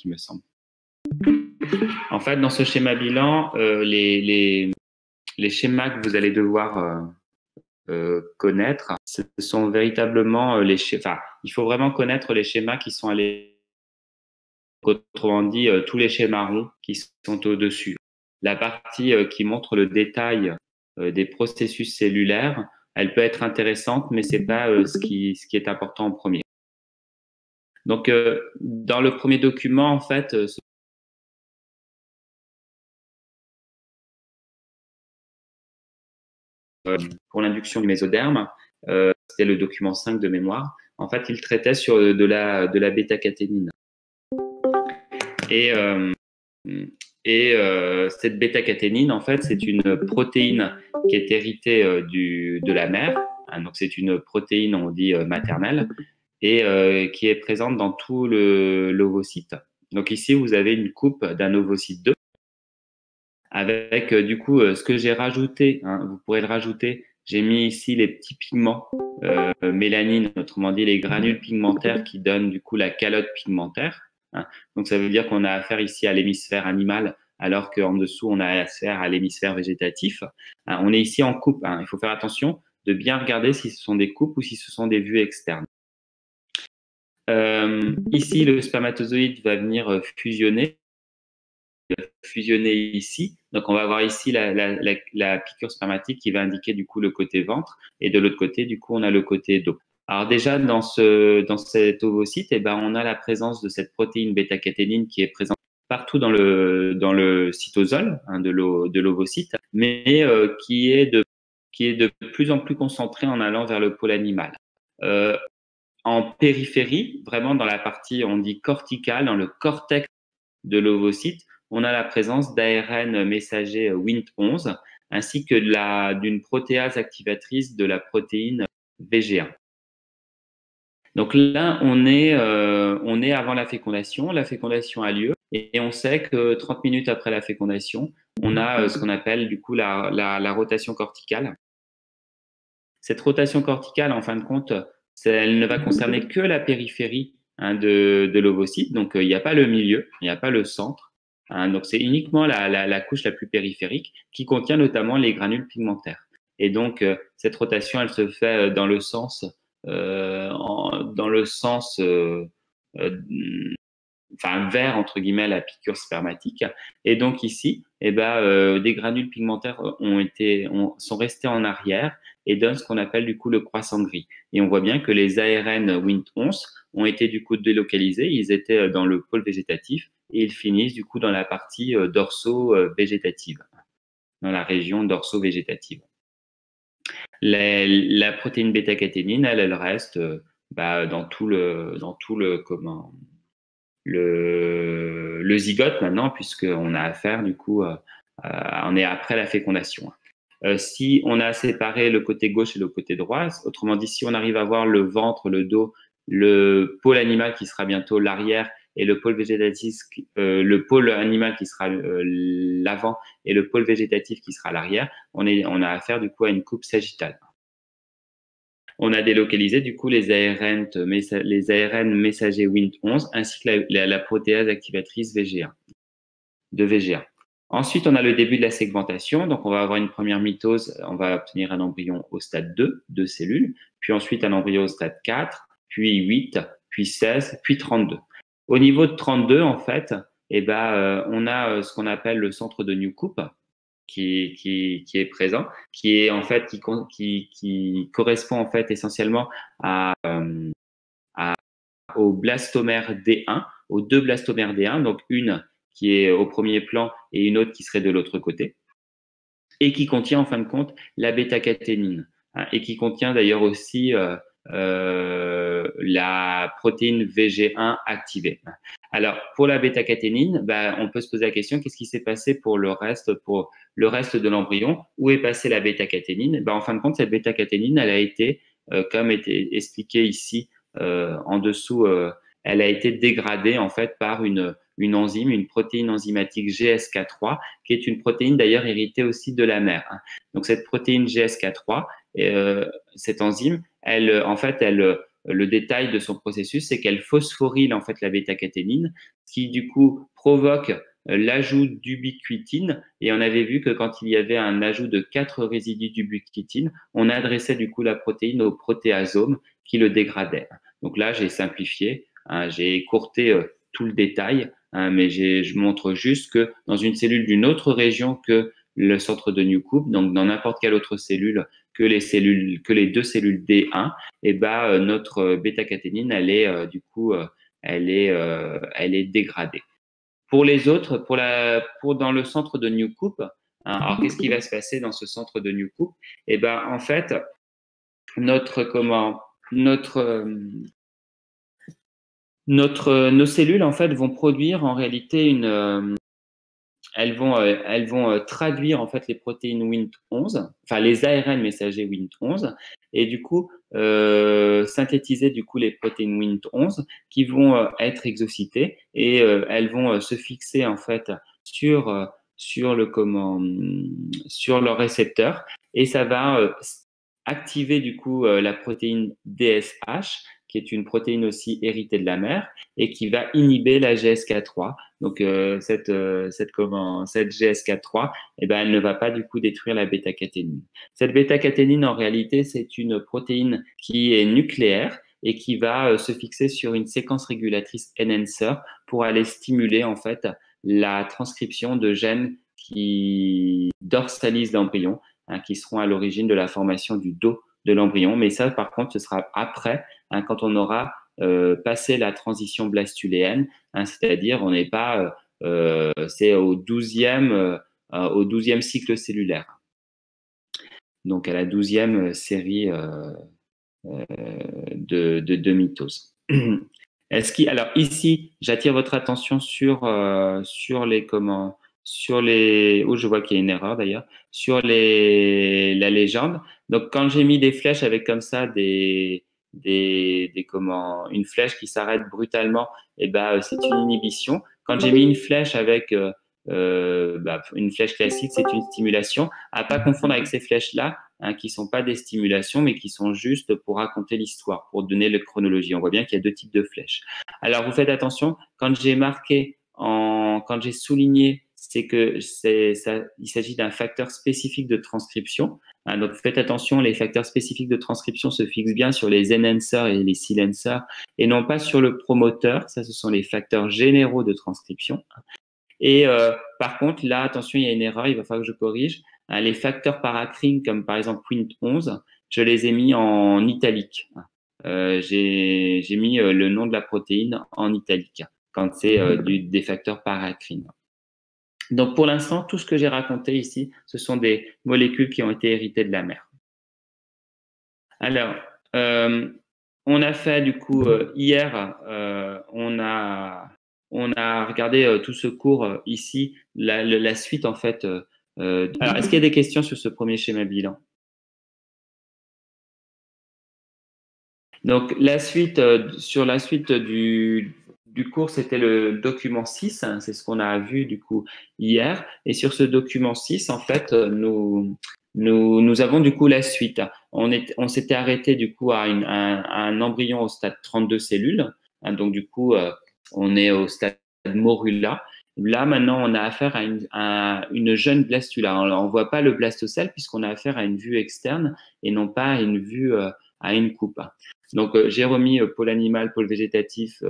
il me semble. En fait, dans ce schéma bilan, les schémas que vous allez devoir connaître, ce sont véritablement les schémas. Enfin, il faut vraiment connaître les schémas qui sont autrement dit, tous les schémas ronds qui sont au-dessus. La partie qui montre le détail des processus cellulaires, elle peut être intéressante, mais c'est pas ce qui est important en premier. Donc, dans le premier document, en fait, pour l'induction du mésoderme, c'était le document 5 de mémoire. En fait, il traitait sur de la bêta-caténine. Cette bêta-caténine, en fait, c'est une protéine qui est héritée de la mère. Hein, donc, c'est une protéine, on dit maternelle, et qui est présente dans tout l'ovocyte. Donc, ici, vous avez une coupe d'un ovocyte 2 avec, du coup, ce que j'ai rajouté. Hein, vous pourrez le rajouter. J'ai mis ici les petits pigments mélanine, autrement dit les granules pigmentaires qui donnent, du coup, la calotte pigmentaire. Hein. Donc, ça veut dire qu'on a affaire ici à l'hémisphère animal, alors qu'en dessous, on a affaire à l'hémisphère végétatif. Hein, on est ici en coupe. Hein. Il faut faire attention de bien regarder si ce sont des coupes ou si ce sont des vues externes. Ici, le spermatozoïde va venir fusionner ici. Donc, on va avoir ici la piqûre spermatique qui va indiquer du coup le côté ventre, et de l'autre côté, du coup, on a le côté dos. Alors déjà, dans cet ovocyte, eh ben, on a la présence de cette protéine bêta-caténine qui est présente partout dans le cytosol, hein, de l'ovocyte, mais qui est de plus en plus concentrée en allant vers le pôle animal. En périphérie, vraiment dans la partie, on dit corticale, dans le cortex de l'ovocyte, on a la présence d'ARN messager Wnt11 ainsi que d'une protéase activatrice de la protéine VG1. Donc là, on est avant la fécondation. La fécondation a lieu et on sait que 30 minutes après la fécondation, on a ce qu'on appelle du coup la rotation corticale. Cette rotation corticale, en fin de compte, elle ne va concerner que la périphérie, hein, de l'ovocyte. Donc, il n'y a pas le milieu, il n'y a pas le centre. Hein, donc, c'est uniquement la couche la plus périphérique qui contient notamment les granules pigmentaires. Et donc, cette rotation, elle se fait dans le sens, vers entre guillemets la piqûre spermatique. Et donc ici, eh ben, des granules pigmentaires sont restés en arrière et donnent ce qu'on appelle du coup le croissant gris. Et on voit bien que les ARN Wnt11 ont été du coup délocalisés. Ils étaient dans le pôle végétatif et ils finissent du coup dans la partie dorso-végétative, dans la région dorso-végétative. La protéine bêta-caténine, elle reste dans tout le zygote maintenant, puisqu'on a affaire du coup, on est après la fécondation. Si on a séparé le côté gauche et le côté droit, autrement dit, si on arrive à voir le ventre, le dos, le pôle animal qui sera bientôt l'arrière et le pôle végétatif, le pôle animal qui sera l'avant et le pôle végétatif qui sera l'arrière, on a affaire du coup à une coupe sagittale. On a délocalisé du coup les ARN messagers Wnt11 ainsi que la protéase activatrice de VG1. Ensuite, on a le début de la segmentation. Donc, on va avoir une première mitose. On va obtenir un embryon au stade 2 cellules, puis ensuite un embryon au stade 4, puis 8, puis 16, puis 32. Au niveau de 32, en fait, eh ben, on a ce qu'on appelle le centre de Newcomb qui est présent, qui est en fait qui correspond en fait essentiellement au blastomère D1, aux deux blastomères D1, donc une qui est au premier plan et une autre qui serait de l'autre côté, et qui contient en fin de compte la bêta-caténine, hein, et qui contient d'ailleurs aussi la protéine VG1 activée. Alors, pour la bêta-caténine, on peut se poser la question, qu'est-ce qui s'est passé pour le reste de l'embryon? Où est passée la bêta-caténine? En fin de compte, cette bêta-caténine, elle a été, comme été expliqué ici en dessous, elle a été dégradée en fait par une enzyme, une protéine enzymatique GSK3, qui est une protéine d'ailleurs héritée aussi de la mère. Donc cette protéine GSK3, cette enzyme, elle le détail de son processus, c'est qu'elle phosphoryle en fait la bêta-caténine, ce qui du coup provoque l'ajout d'ubiquitine. Et on avait vu que quand il y avait un ajout de 4 résidus d'ubiquitine, on adressait du coup la protéine au protéasome qui le dégradait. Donc là, j'ai simplifié, hein, j'ai écourté tout le détail, hein, mais je montre juste que dans une cellule d'une autre région que le centre de Newcoop, donc dans n'importe quelle autre cellule que les deux cellules D1, et ben notre bêta-caténine, elle est du coup, elle est dégradée. Pour les autres, dans le centre de Newcoop, hein, alors qu'est-ce qui va se passer dans ce centre de Newcoop? Et ben en fait, notre comment, nos cellules en fait vont produire en réalité elles vont traduire en fait les protéines Wnt11, enfin les ARN messagers Wnt11, et du coup synthétiser du coup les protéines Wnt11 qui vont être exocitées et elles vont se fixer en fait sur le comment sur leur récepteur, et ça va activer du coup la protéine DSH, qui est une protéine aussi héritée de la mère et qui va inhiber la GSK3. Donc cette GSK3, eh ben elle ne va pas du coup détruire la bêta-caténine. Cette bêta-caténine en réalité, c'est une protéine qui est nucléaire et qui va se fixer sur une séquence régulatrice enhancer pour aller stimuler en fait la transcription de gènes qui dorsalisent l'embryon, hein, qui seront à l'origine de la formation du dos de l'embryon. Mais ça, par contre, ce sera après, hein, quand on aura passé la transition blastuléenne, hein, c'est-à-dire on n'est pas, c'est au 12e cycle cellulaire, donc à la 12e série de mitose. Alors ici, j'attire votre attention sur les comment, sur les, oh je vois qu'il y a une erreur d'ailleurs, sur la légende. Donc quand j'ai mis des flèches avec comme ça une flèche qui s'arrête brutalement, et ben c'est une inhibition. Quand j'ai mis une flèche avec une flèche classique, c'est une stimulation. À pas confondre avec ces flèches-là, hein, qui sont pas des stimulations, mais qui sont juste pour raconter l'histoire, pour donner la chronologie. On voit bien qu'il y a deux types de flèches. Alors, vous faites attention, quand j'ai souligné, c'est que il s'agit d'un facteur spécifique de transcription. Hein, donc, faites attention, les facteurs spécifiques de transcription se fixent bien sur les enhancers et les silencers, et non pas sur le promoteur. Ça, ce sont les facteurs généraux de transcription. Et par contre, là, attention, il y a une erreur, il va falloir que je corrige. Les facteurs paracrines, comme par exemple Wnt11, je les ai mis en italique. J'ai mis le nom de la protéine en italique quand c'est des facteurs paracrines. Donc, pour l'instant, tout ce que j'ai raconté ici, ce sont des molécules qui ont été héritées de la mère. Alors, on a fait du coup hier, on a regardé tout ce cours ici, la suite en fait. Alors, est-ce qu'il y a des questions sur ce premier schéma bilan? Donc, sur la suite du cours, c'était le document 6, hein, c'est ce qu'on a vu du coup hier. Et sur ce document 6, en fait, nous avons du coup la suite. On s'était arrêté du coup à un embryon au stade 32 cellules. Hein, donc, du coup, on est au stade morula. Là, maintenant, on a affaire à une jeune blastula. On ne voit pas le blastocèle puisqu'on a affaire à une vue externe et non pas à une vue à une coupe. Donc, j'ai remis pôle animal, pôle végétatif,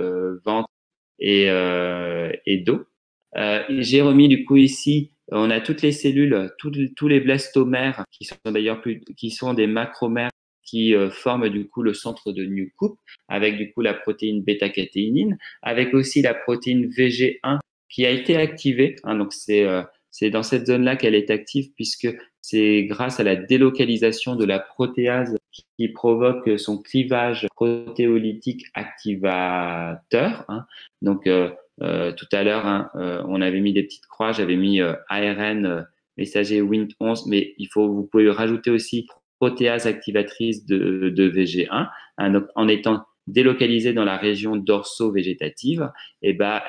ventre et dos. J'ai remis du coup ici, on a toutes les cellules, tous les blastomères qui sont des macromères qui forment du coup le centre de Newcoop, avec du coup la protéine bêta-catéinine, avec aussi la protéine VG1 qui a été activée. Hein, donc c'est dans cette zone-là qu'elle est active puisque c'est grâce à la délocalisation de la protéase qui provoque son clivage protéolytique activateur. Hein. Donc tout à l'heure, hein, on avait mis des petites croix, j'avais mis ARN messager Wnt11, mais vous pouvez rajouter aussi protéase activatrice de VG1, hein, donc en étant délocalisée dans la région dorso-végétative, et ben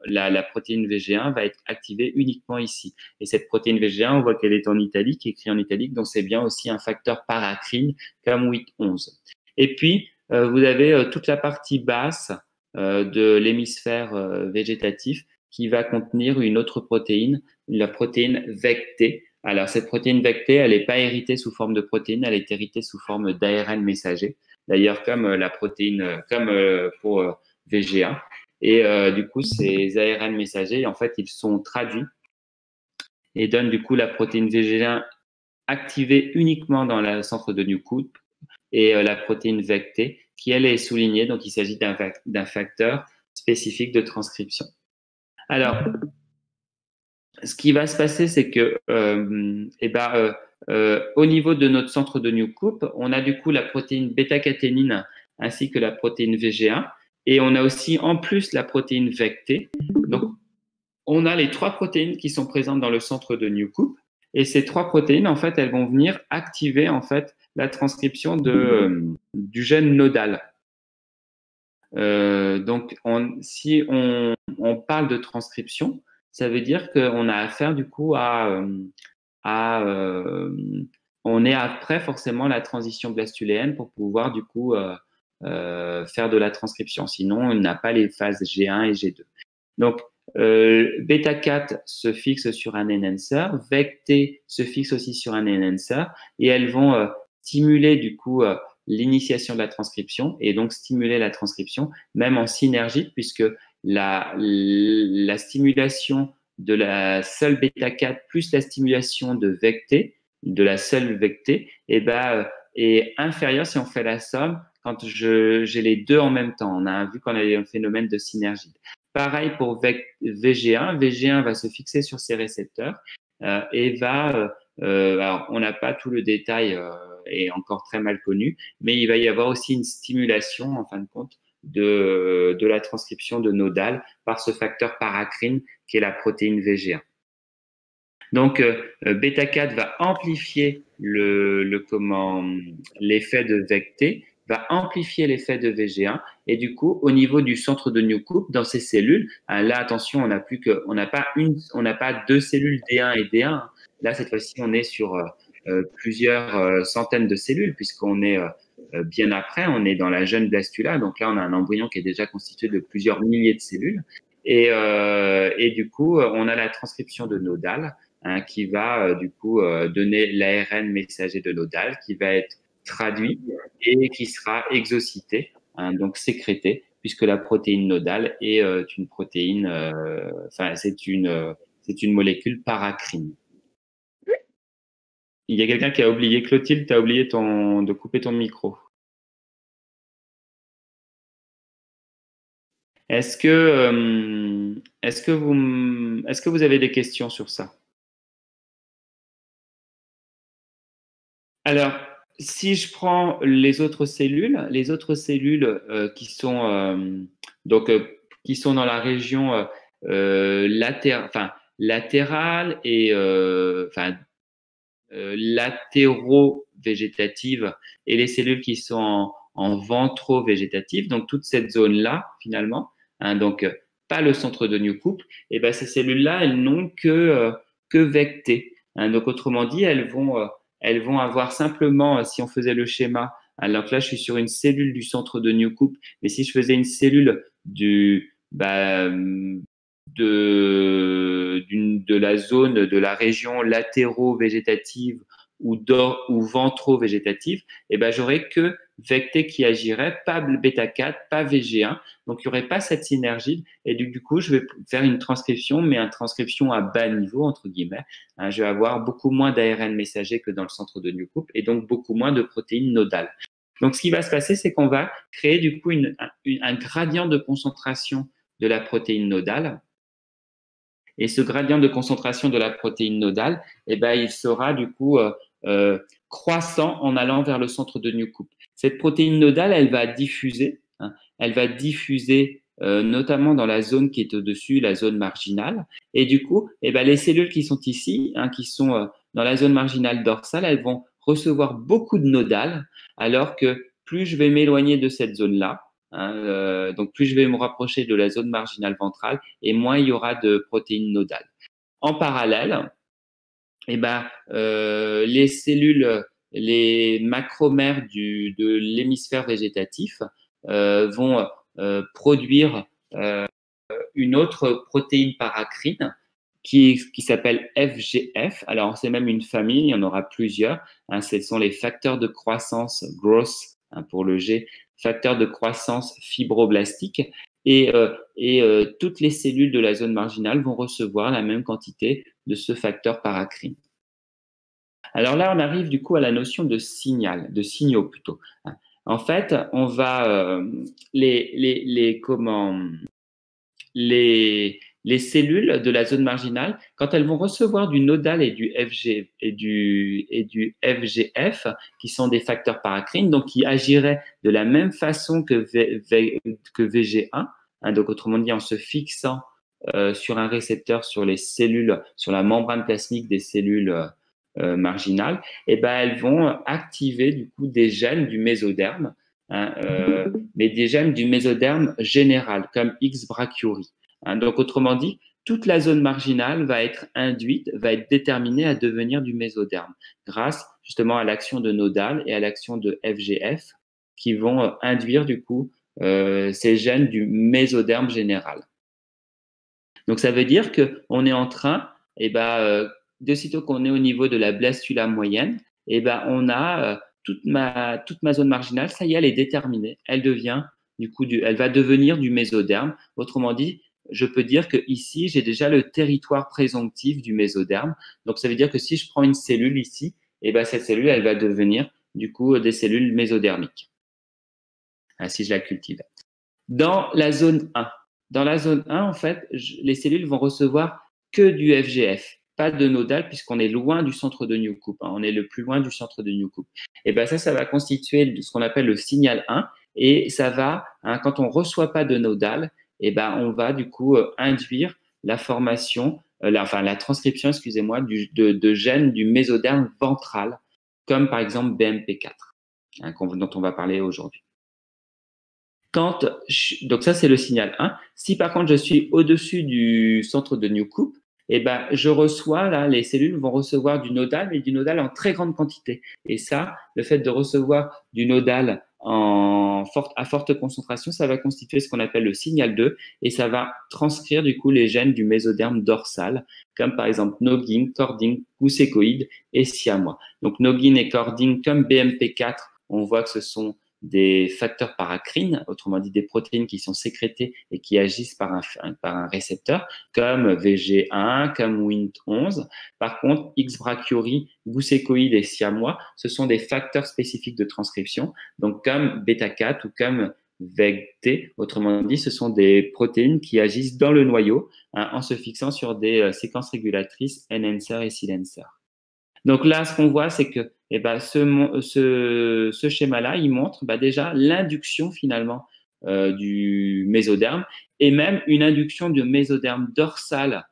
la protéine VG1 va être activée uniquement ici. Et cette protéine VG1, on voit qu'elle est en italique, écrit en italique, donc c'est bien aussi un facteur paracrine comme Wnt11. Et puis vous avez toute la partie basse de l'hémisphère végétatif qui va contenir une autre protéine, la protéine VECT. Alors, cette protéine VECT, elle n'est pas héritée sous forme de protéine, elle est héritée sous forme d'ARN messager. D'ailleurs, comme la protéine, comme pour VGA. Et du coup, ces ARN messagers, en fait, ils sont traduits et donnent du coup la protéine VGA activée uniquement dans le centre de Newcoop et la protéine VECT qui, elle, est soulignée. Donc, il s'agit d'un facteur spécifique de transcription. Alors, ce qui va se passer, c'est que au niveau de notre centre de Newcoop, on a du coup la protéine bêta-caténine ainsi que la protéine VG1 et on a aussi en plus la protéine VECT. Donc, on a les trois protéines qui sont présentes dans le centre de Newcoop et ces trois protéines, en fait, elles vont venir activer en fait la transcription du gène nodal. Donc, si on parle de transcription, ça veut dire qu'on a affaire du coup on est après forcément la transition blastuléenne pour pouvoir du coup faire de la transcription. Sinon, on n'a pas les phases G1 et G2. Donc, bêta 4 se fixe sur un enhancer, VECT se fixe aussi sur un enhancer et elles vont stimuler du coup l'initiation de la transcription et donc stimuler la transcription même en synergie puisque la stimulation de la seule bêta 4 plus la stimulation de VECT, de la seule VECT, est inférieure si on fait la somme quand j'ai les deux en même temps. On a vu qu'on a un phénomène de synergie. Pareil pour VG1. VG1 va se fixer sur ses récepteurs et alors on n'a pas tout le détail et encore très mal connu, mais il va y avoir aussi une stimulation en fin de compte de la transcription de nodal par ce facteur paracrine qui est la protéine VG1. Donc, bêta 4 va amplifier l'effet de VECT, va amplifier l'effet de VG1 et du coup, au niveau du centre de Newcoop, dans ces cellules, là, attention, on n'a pas deux cellules D1 et D1. Là, cette fois-ci, on est sur plusieurs centaines de cellules puisqu'on est bien après, on est dans la jeune blastula. Donc là, on a un embryon qui est déjà constitué de plusieurs milliers de cellules. Et du coup, on a la transcription de nodal qui va du coup donner l'ARN messager de nodal qui va être traduit et qui sera exocité, donc sécrété, puisque la protéine nodale est une protéine, c'est une molécule paracrine. Il y a quelqu'un qui a oublié, Clotilde, tu as oublié de couper ton micro. Est-ce que vous avez des questions sur ça? Alors, si je prends les autres cellules qui sont qui sont dans la région latérale et latéro-végétative et les cellules qui sont en ventro-végétative, donc toute cette zone-là finalement, donc pas le centre de Newcoop, et ben ces cellules-là, elles n'ont que VECT. Donc autrement dit, elles vont avoir simplement, si on faisait le schéma, alors là je suis sur une cellule du centre de Newcoop, mais si je faisais une cellule de la zone, de la région latéro-végétative ou ventro-végétative, et ben j'aurais que VECT qui agirait, pas bêta 4, pas VG1. Donc, il n'y aurait pas cette synergie. Et du coup, je vais faire une transcription, mais une transcription à bas niveau, entre guillemets. Je vais avoir beaucoup moins d'ARN messager que dans le centre de Newcoop et donc beaucoup moins de protéines nodales. Donc, ce qui va se passer, c'est qu'on va créer du coup un gradient de concentration de la protéine nodale. Et ce gradient de concentration de la protéine nodale, il sera du coup croissant en allant vers le centre de Newcoop. Cette protéine nodale, elle va diffuser, notamment dans la zone qui est au-dessus, la zone marginale. Et du coup, les cellules qui sont ici, qui sont dans la zone marginale dorsale, elles vont recevoir beaucoup de nodales, alors que plus je vais m'éloigner de cette zone-là, donc plus je vais me rapprocher de la zone marginale ventrale et moins il y aura de protéines nodales. En parallèle, les cellules les macromères de l'hémisphère végétatif vont produire une autre protéine paracrine qui s'appelle FGF. Alors, c'est même une famille, il y en aura plusieurs. Hein, ce sont les facteurs de croissance, growth, hein, pour le G, facteurs de croissance fibroblastique. Toutes les cellules de la zone marginale vont recevoir la même quantité de ce facteur paracrine. Alors là, on arrive du coup à la notion de signal, de signaux plutôt. En fait, on va les cellules de la zone marginale, quand elles vont recevoir du nodal et du FGF, qui sont des facteurs paracrines, donc qui agiraient de la même façon que VG1, hein, donc autrement dit en se fixant sur un récepteur sur les cellules, sur la membrane plasmique des cellules marginales, et ben elles vont activer du coup des gènes du mésoderme, hein, mais des gènes du mésoderme général, comme X brachyurie. Hein, donc, autrement dit, toute la zone marginale va être induite, va être déterminée à devenir du mésoderme, grâce justement à l'action de nodal et à l'action de FGF, qui vont induire du coup ces gènes du mésoderme général. Donc, ça veut dire qu'on est en train, de sitôt qu'on est au niveau de la blastula moyenne, on a toute ma zone marginale, ça y est, elle est déterminée. Elle devient, elle va devenir du mésoderme. Autrement dit, je peux dire que ici, j'ai déjà le territoire présomptif du mésoderme. Donc, ça veut dire que si je prends une cellule ici, cette cellule, elle va devenir du coup des cellules mésodermiques. Si je la cultive. Dans la zone 1, en fait, les cellules vont recevoir que du FGF, pas de nodal, puisqu'on est loin du centre de Newcomb. Hein, on est le plus loin du centre de Newcomb. Et ça va constituer ce qu'on appelle le signal 1. Et ça va, hein, quand on ne reçoit pas de nodal, on va du coup induire la formation, la transcription, excusez-moi, de gènes du mésoderme ventral, comme par exemple BMP4, hein, dont on va parler aujourd'hui. Donc ça, c'est le signal 1. Si par contre, je suis au-dessus du centre de Newcomb, je reçois, là, les cellules vont recevoir du nodal, mais du nodal en très grande quantité. Et ça, le fait de recevoir du nodal à forte concentration, ça va constituer ce qu'on appelle le signal 2, et ça va transcrire du coup les gènes du mésoderme dorsal, comme par exemple noggin, cording, goussécoïde et siamois. Donc noggin et cording, comme BMP4, on voit que ce sont des facteurs paracrines, autrement dit des protéines qui sont sécrétées et qui agissent par un récepteur, comme VG1, comme Wnt11. Par contre, X brachyurie, goussécoïde et siamois, ce sont des facteurs spécifiques de transcription, donc comme bêta-4 ou comme VEGT, autrement dit, ce sont des protéines qui agissent dans le noyau, hein, en se fixant sur des séquences régulatrices enhancer et silencer. Donc là, ce qu'on voit, c'est que ce schéma-là, il montre déjà l'induction finalement du mésoderme et même une induction du mésoderme dorsal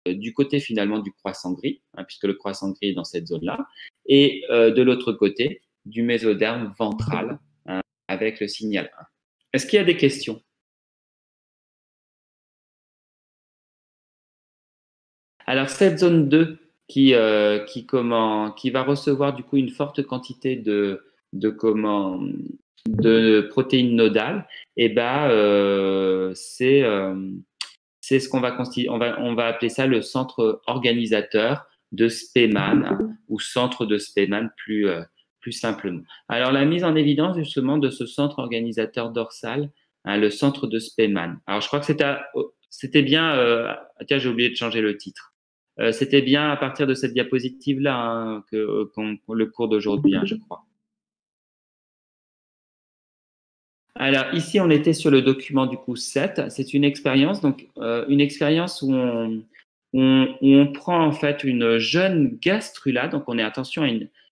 du côté finalement du croissant gris, hein, puisque le croissant gris est dans cette zone-là, et de l'autre côté du mésoderme ventral, hein, avec le signal 1. Est-ce qu'il y a des questions? Alors cette zone 2, qui va recevoir du coup une forte quantité de protéines nodales, c'est ce qu'on va constituer, on va appeler ça le centre organisateur de Spemann, ou centre de Spemann plus simplement. Alors la mise en évidence justement de ce centre organisateur dorsal, hein, le centre de Spemann. Alors je crois que c'était bien, tiens, j'ai oublié de changer le titre. C'était bien à partir de cette diapositive-là, hein, le cours d'aujourd'hui, hein, je crois. Alors ici, on était sur le document du coup 7. C'est une expérience, donc une expérience où on prend en fait une jeune gastrula, donc on est attention à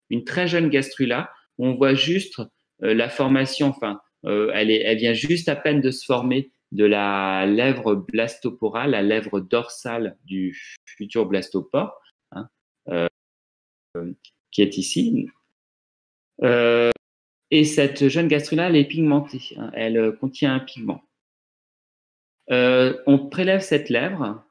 une très jeune gastrula, où on voit juste la formation, enfin, elle vient juste à peine de se former de la lèvre blastoporale, la lèvre dorsale du futur blastopore, hein, qui est ici. Et cette jeune gastrula, elle est pigmentée, hein, elle contient un pigment. On prélève cette lèvre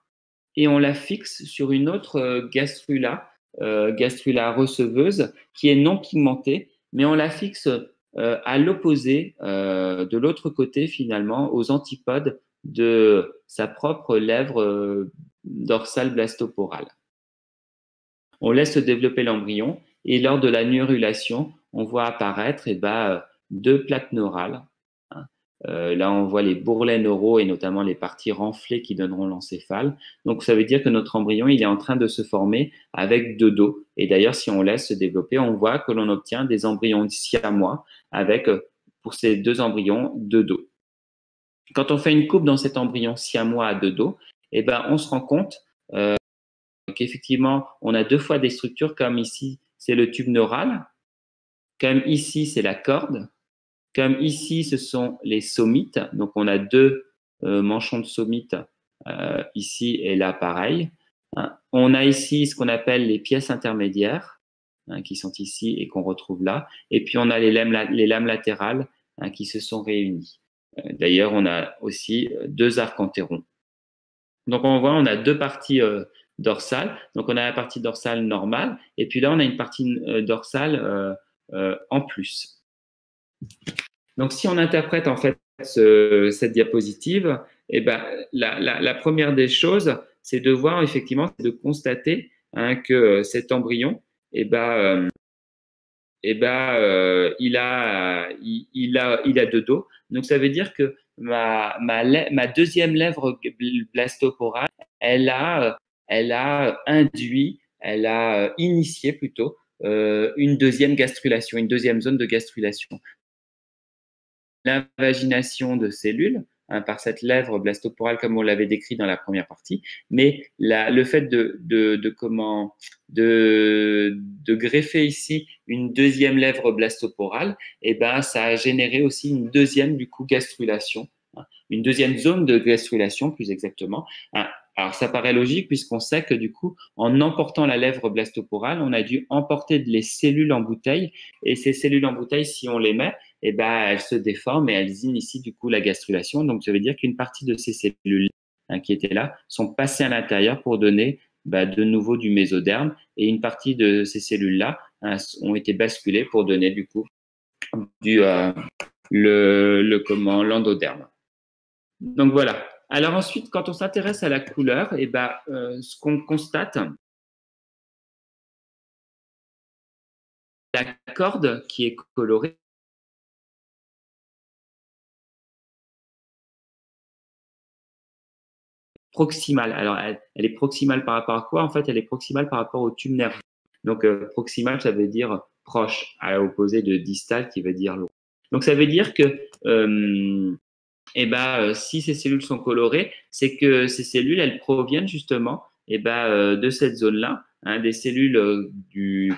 et on la fixe sur une autre gastrula gastrula receveuse qui est non pigmentée, mais on la fixe à l'opposé, de l'autre côté finalement, aux antipodes de sa propre lèvre dorsale blastoporale. On laisse se développer l'embryon et lors de la neurulation, on voit apparaître deux plaques neurales. Là, on voit les bourrelets neuraux et notamment les parties renflées qui donneront l'encéphale. Donc, ça veut dire que notre embryon, il est en train de se former avec deux dos. Et d'ailleurs, si on laisse se développer, on voit que l'on obtient des embryons siamois avec, pour ces deux embryons, deux dos. Quand on fait une coupe dans cet embryon siamois à deux dos, on se rend compte qu'effectivement, on a deux fois des structures comme ici, c'est le tube neural, comme ici, c'est la corde, comme ici, ce sont les somites. Donc, on a deux manchons de somites ici et là, pareil. On a ici ce qu'on appelle les pièces intermédiaires qui sont ici et qu'on retrouve là. Et puis, on a les lames latérales qui se sont réunies. D'ailleurs, on a aussi deux arcs entérons. Donc, on voit, on a deux parties dorsales. Donc, on a la partie dorsale normale. Et puis là, on a une partie dorsale en plus. Donc, si on interprète en fait cette diapositive, la première des choses, c'est de voir effectivement, de constater que cet embryon, il a deux dos. Donc, ça veut dire que ma deuxième lèvre blastoporale, elle a initié plutôt une deuxième gastrulation, une deuxième zone de gastrulation. L'invagination de cellules par cette lèvre blastoporale comme on l'avait décrit dans la première partie, mais le fait de greffer ici une deuxième lèvre blastoporale, ça a généré aussi une deuxième du coup gastrulation, une deuxième zone de gastrulation plus exactement. Alors, ça paraît logique puisqu'on sait que du coup, en emportant la lèvre blastoporale, on a dû emporter les cellules en bouteille. Et ces cellules en bouteille, si on les met, elles se déforment et elles initient du coup la gastrulation. Donc, ça veut dire qu'une partie de ces cellules qui étaient là sont passées à l'intérieur pour donner de nouveau du mésoderme. Et une partie de ces cellules-là ont été basculées pour donner du coup l'endoderme. Donc voilà. Alors ensuite, quand on s'intéresse à la couleur, ce qu'on constate, la corde qui est colorée proximale. Alors elle est proximale par rapport à quoi? En fait, elle est proximale par rapport au tube nerveux. Donc proximal, ça veut dire proche, à l'opposé de distal qui veut dire loin. Donc ça veut dire que si ces cellules sont colorées, c'est que ces cellules, elles proviennent justement de cette zone-là, des cellules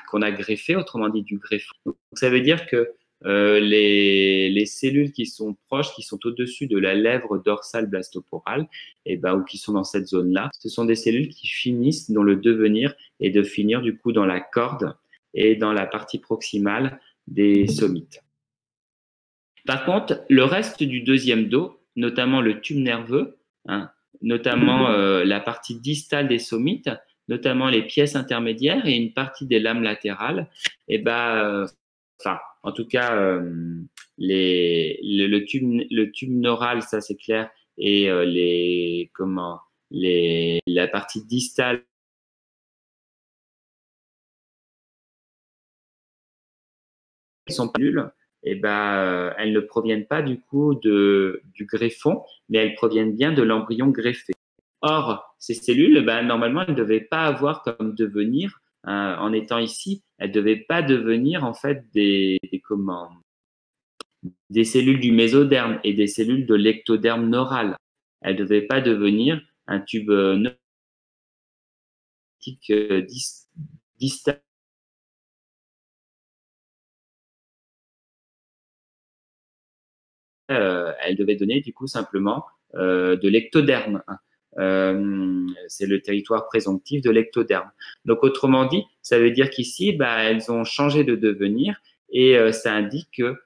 qu'on a greffées, autrement dit du greffon. Donc, ça veut dire que les cellules qui sont proches, qui sont au-dessus de la lèvre dorsale blastoporale, ou qui sont dans cette zone-là, ce sont des cellules qui finissent dans le devenir et de finir du coup dans la corde et dans la partie proximale des somites. Par contre, le reste du deuxième dos, notamment le tube nerveux, notamment la partie distale des somites, notamment les pièces intermédiaires et une partie des lames latérales, en tout cas, le tube neural, ça c'est clair, et la partie distale sont pas nulles. Elles ne proviennent pas du coup du greffon, mais elles proviennent bien de l'embryon greffé. Or, ces cellules, normalement, elles ne devaient pas avoir comme devenir, en étant ici, elles ne devaient pas devenir en fait des cellules du mésoderme et des cellules de l'ectoderme neural. Elles ne devaient pas devenir un tube distal. Elle devait donner du coup simplement de l'ectoderme. C'est le territoire présomptif de l'ectoderme. Donc, autrement dit, ça veut dire qu'ici, elles ont changé de devenir et ça indique que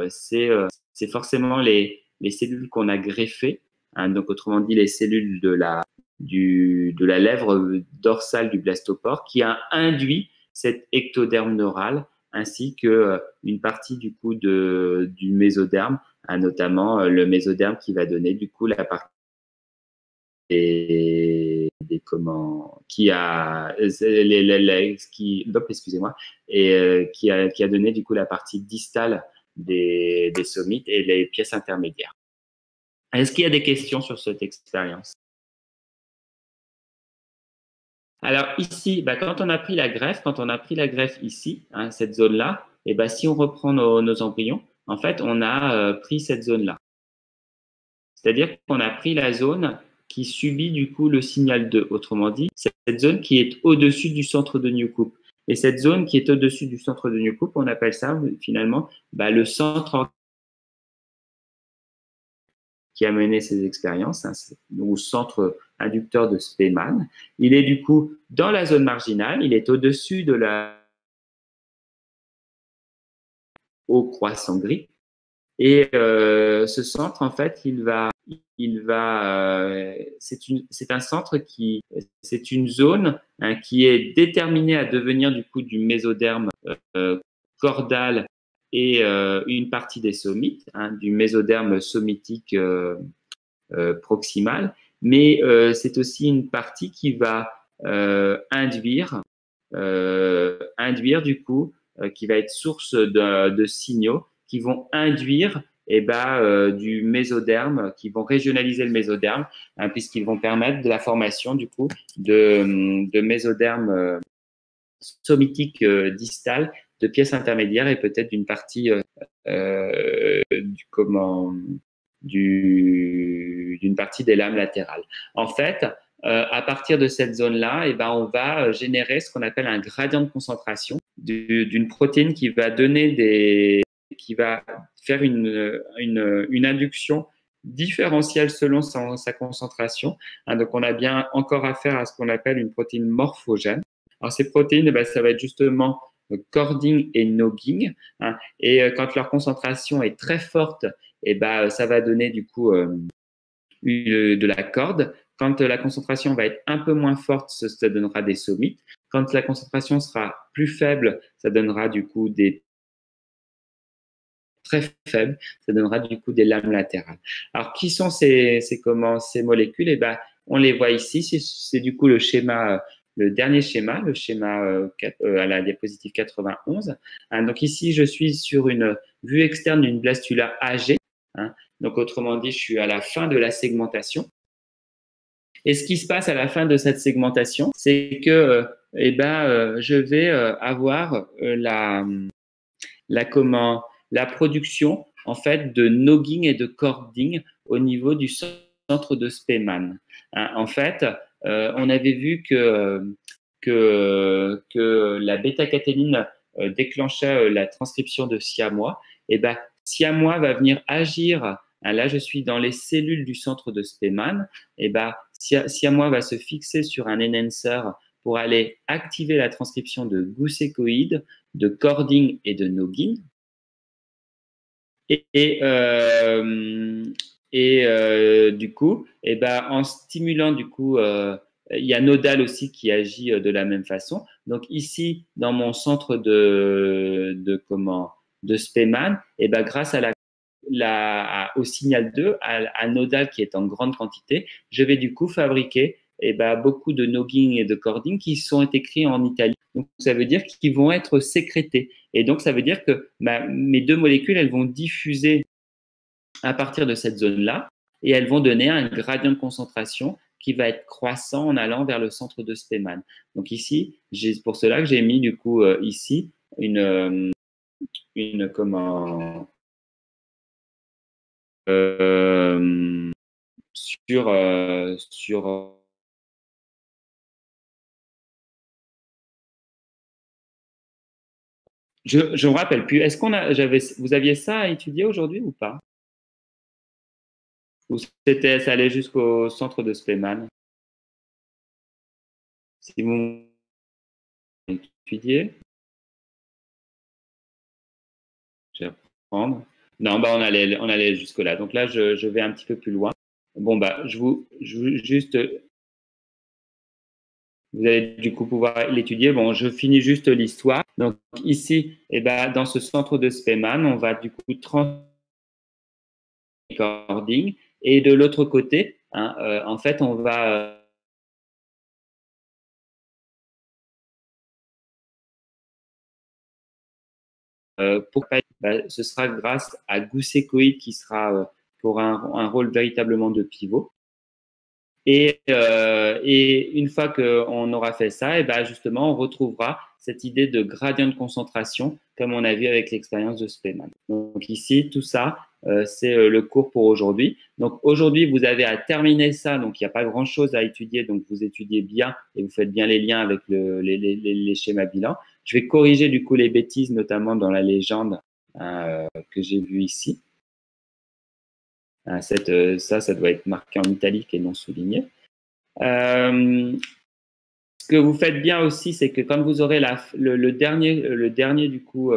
c'est forcément les cellules qu'on a greffées, donc autrement dit les cellules de la de la lèvre dorsale du blastopore qui a induit cet ectoderme neural ainsi que une partie du coup du mésoderme, notamment le mésoderme qui va donner du coup la partie qui a excusez-moi et qui a donné du coup la partie distale des somites et les pièces intermédiaires. Est-ce qu'il y a des questions sur cette expérience? Alors ici, quand on a pris la greffe ici, cette zone-là, et si on reprend nos embryons, en fait, on a pris cette zone-là. C'est-à-dire qu'on a pris la zone qui subit du coup le signal 2. Autrement dit, cette zone qui est au-dessus du centre de Newcomb. Et cette zone qui est au-dessus du centre de Newcomb, on appelle ça finalement le centre qui a mené ces expériences, au centre inducteur de Spemann. Il est du coup dans la zone marginale, il est au-dessus de au croissant gris. Et ce centre, en fait, c'est un centre c'est une zone qui est déterminée à devenir du coup du mésoderme cordal et une partie des somites, du mésoderme somitique proximal, mais c'est aussi une partie qui va induire du coup, qui va être source de signaux qui vont induire du mésoderme, qui vont régionaliser le mésoderme, puisqu'ils vont permettre de la formation du coup de mésoderme somitique distal, de pièces intermédiaires et peut-être d'une partie d'une partie des lames latérales. En fait, à partir de cette zone-là, on va générer ce qu'on appelle un gradient de concentration d'une protéine qui va faire une induction différentielle selon sa concentration. Donc, on a bien encore affaire à ce qu'on appelle une protéine morphogène. Alors, ces protéines, ça va être justement cording et nogging. Et quand leur concentration est très forte, ça va donner du coup de la corde. Quand la concentration va être un peu moins forte, ça donnera des somites. Quand la concentration sera plus faible, ça donnera du coup des très faibles, ça donnera du coup des lames latérales. Alors, qui sont ces molécules? On les voit ici. C'est du coup le schéma, le dernier schéma, le schéma à la diapositive 91. Donc ici, je suis sur une vue externe d'une blastula âgée. Donc, autrement dit, je suis à la fin de la segmentation. Et ce qui se passe à la fin de cette segmentation, c'est que je vais avoir la production en fait de nogging et de cording au niveau du centre de Spemann. En fait, on avait vu que la bêta-caténine déclenchait la transcription de siamois. Siamois va venir agir. Là, je suis dans les cellules du centre de Spemann. Siamois va se fixer sur un enhancer pour aller activer la transcription de gousécoïdes, de cording et de noggin. Du coup, en stimulant du coup, il y a nodal aussi qui agit de la même façon. Donc ici, dans mon centre de Spemann, grâce au signal 2, à nodal qui est en grande quantité, je vais du coup fabriquer beaucoup de nogging et de cording qui sont écrits en Italie. Donc, ça veut dire qu'ils vont être sécrétés. Et donc, ça veut dire que mes deux molécules, elles vont diffuser à partir de cette zone-là et elles vont donner un gradient de concentration qui va être croissant en allant vers le centre de Spemann. Donc ici, c'est pour cela que j'ai mis du coup ici une sur je me rappelle plus. Est-ce vous aviez ça à étudier aujourd'hui ou pas? Ou ça allait jusqu'au centre de Spemann? Si vous étudiez, je vais reprendre. Non, on allait jusque là. Donc là, je vais un petit peu plus loin. Bon, juste Vous allez du coup pouvoir l'étudier. Bon, je finis juste l'histoire. Donc ici, eh ben, dans ce centre de Spemann, on va du coup transformer recording. Et de l'autre côté, hein, en fait, on va ce sera grâce à Goosecoid qui aura un rôle véritablement de pivot. Et une fois qu'on aura fait ça, et ben justement, on retrouvera cette idée de gradient de concentration, comme on a vu avec l'expérience de Spemann. Donc ici, tout ça, c'est le cours pour aujourd'hui. Donc aujourd'hui, vous avez à terminer ça, donc il n'y a pas grand-chose à étudier, donc vous étudiez bien et vous faites bien les liens avec les schémas bilans. Je vais corriger du coup les bêtises, notamment dans la légende que j'ai vue ici. Ça doit être marqué en italique et non souligné. Ce que vous faites bien aussi, c'est que quand vous aurez le dernier du coup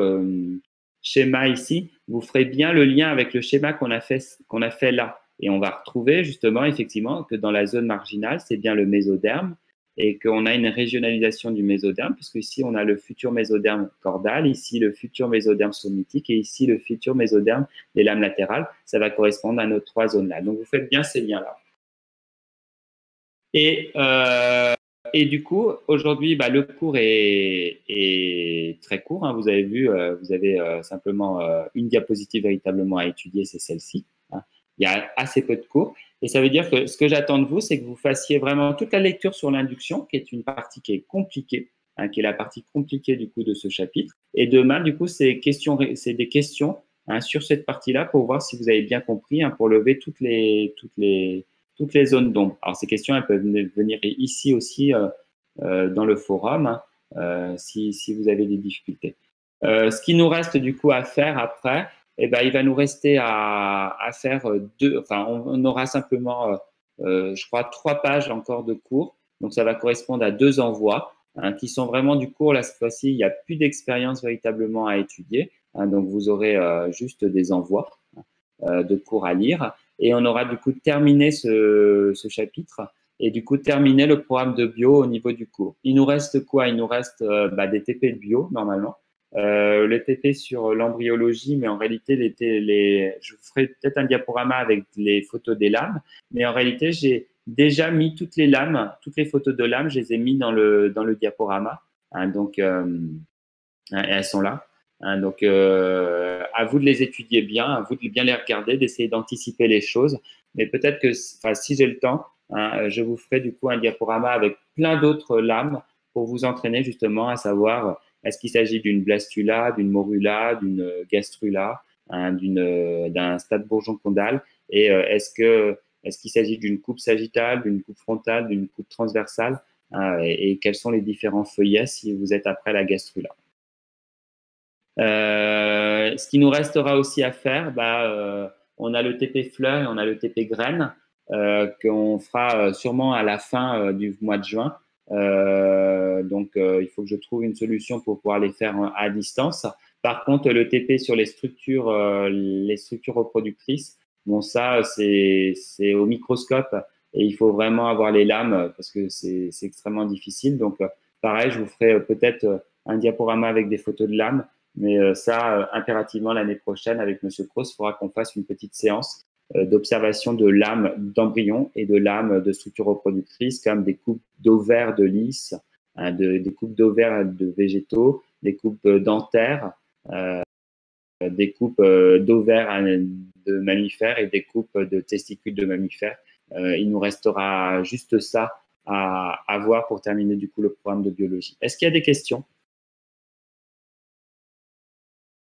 schéma ici, vous ferez bien le lien avec le schéma qu'on a fait là. Et on va retrouver justement effectivement que dans la zone marginale, c'est bien le mésoderme et qu'on a une régionalisation du mésoderme, puisque ici on a le futur mésoderme cordal, ici le futur mésoderme sommitique et ici le futur mésoderme des lames latérales. Ça va correspondre à nos trois zones-là. Donc vous faites bien ces liens-là. Et, euh, et du coup, aujourd'hui, bah, le cours est très court, hein. Vous avez vu, vous avez simplement une diapositive véritablement à étudier, c'est celle-ci, hein. Il y a assez peu de cours. Et ça veut dire que ce que j'attends de vous, c'est que vous fassiez vraiment toute la lecture sur l'induction, qui est une partie qui est compliquée, hein, qui est la partie compliquée du coup de ce chapitre. Et demain, du coup, c'est des questions, hein, sur cette partie-là pour voir si vous avez bien compris, hein, pour lever toutes les zones d'ombre. Alors, ces questions, elles peuvent venir ici aussi dans le forum, hein, si vous avez des difficultés. Ce qui nous reste du coup à faire après, eh ben, il va nous rester à faire enfin, on aura simplement, je crois, 3 pages encore de cours. Donc, ça va correspondre à 2 envois, hein, qui sont vraiment du cours. Là, cette fois-ci, il n'y a plus d'expérience véritablement à étudier, hein, donc, vous aurez juste des envois de cours à lire. Et on aura du coup terminé ce chapitre et du coup terminé le programme de bio au niveau du cours. Il nous reste quoi? Il nous reste des TP de bio normalement. Le TP sur l'embryologie, mais en réalité, je vous ferai peut-être un diaporama avec les photos des lames, mais en réalité, j'ai déjà mis toutes les lames, toutes les photos de lames, je les ai mis dans le diaporama, hein, donc et elles sont là. Hein, donc, à vous de les étudier bien, à vous de bien les regarder, d'essayer d'anticiper les choses. Mais peut-être que, enfin, si j'ai le temps, hein, je vous ferai du coup un diaporama avec plein d'autres lames pour vous entraîner justement à savoir est-ce qu'il s'agit d'une blastula, d'une morula, d'une gastrula, hein, d'un stade bourgeon-condyle, et est-ce qu'il s'agit d'une coupe sagittale, d'une coupe frontale, d'une coupe transversale, hein, et quels sont les différents feuillets si vous êtes après la gastrula. Ce qui nous restera aussi à faire, on a le TP fleurs et on a le TP graines qu'on fera sûrement à la fin du mois de juin. Donc, il faut que je trouve une solution pour pouvoir les faire à distance. Par contre, le TP sur les structures reproductrices, bon, ça, c'est au microscope et il faut vraiment avoir les lames parce que c'est extrêmement difficile. Donc, pareil, je vous ferai peut-être un diaporama avec des photos de lames. Mais ça, impérativement, l'année prochaine, avec Monsieur Cross, il faudra qu'on fasse une petite séance d'observation de lames d'embryons et de lames de structures reproductrices, comme des coupes d'ovaires de lys, hein, des coupes d'ovaires de végétaux, des coupes dentaires, des coupes d'ovaires de mammifères et des coupes de testicules de mammifères. Il nous restera juste ça à voir pour terminer du coup le programme de biologie. Est-ce qu'il y a des questions?